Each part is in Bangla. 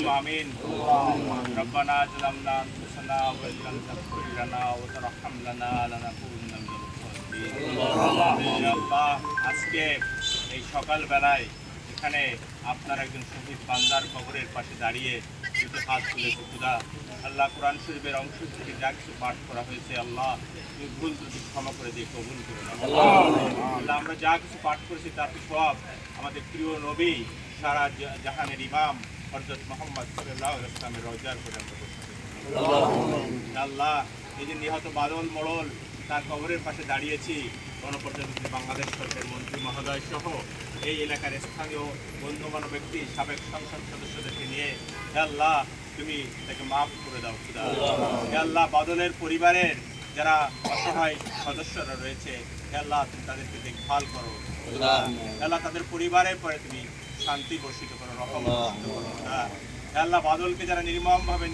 آمين ربنا ظلمنا أنفسنا وإن لم تغفر لنا وترحمنا لنكونن من الخاسرين আল্লাহ আজকে এই সকাল বেলায় এখানে আপনার একজন শহীদ বান্দার কবরের পাশে দাঁড়িয়ে দুটো হাত তুলেছে খোদা আল্লাহ কোরআন শরীফের অংশ থেকে যা কিছু পাঠ করা হয়েছে আল্লাহ তুমি ভুল ত্রুটি ক্ষমা করে দিয়ে কবুল করে নাও আল্লাহ আমরা যা কিছু পাঠ করেছি তার সব আমাদের প্রিয় নবী সারা জাহানের ইমাম হযরত মুহাম্মদ সাল্লাল্লাহু আলাইহি ওয়াসাল্লামের রওজার করে আমরা আল্লাহ এই যে নিহত বাদল মোড়ল তার কবরের পাশে দাঁড়িয়েছি গণপ্রজাতন্ত্রী বাংলাদেশ সরকারের মন্ত্রী মহোদয় সহ এই এলাকার স্থানীয় গণ্যমান্য ব্যক্তি সাবেক সংসদ সদস্যদেরকে নিয়ে আল্লাহ তুমি তাকে মাফ করে দাও খুদা আল্লাহ বাদলের পরিবারের যারা অসহায় সদস্যরা রয়েছে আল্লাহ তুমি তাদেরকে দেখভাল করো আল্লাহ তাদের পরিবারের পরে তুমি শান্তি বর্ষিত করো রহমত বর্ষিত করো খুদা আল্লাহ বাদলকে যারা নির্মমভাবে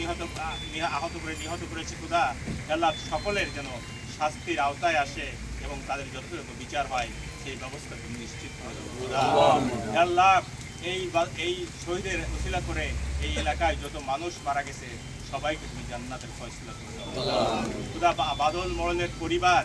আহত করেছে খুদা আল্লাহ সকলের যেন শাস্তির আওতায় আসে এবং তাদের যথাযথ বিচার হয় সেই ব্যবস্থা তুমি নিশ্চিত করে দেবো খুদা আল্লাহ এই শহীদের উসিলা করে এই এলাকায় যত মানুষ মারা গেছে সবাইকে তুমি জান্নাতের ফয়সালা করে দাও খুদা বাদল মোড়লের পরিবার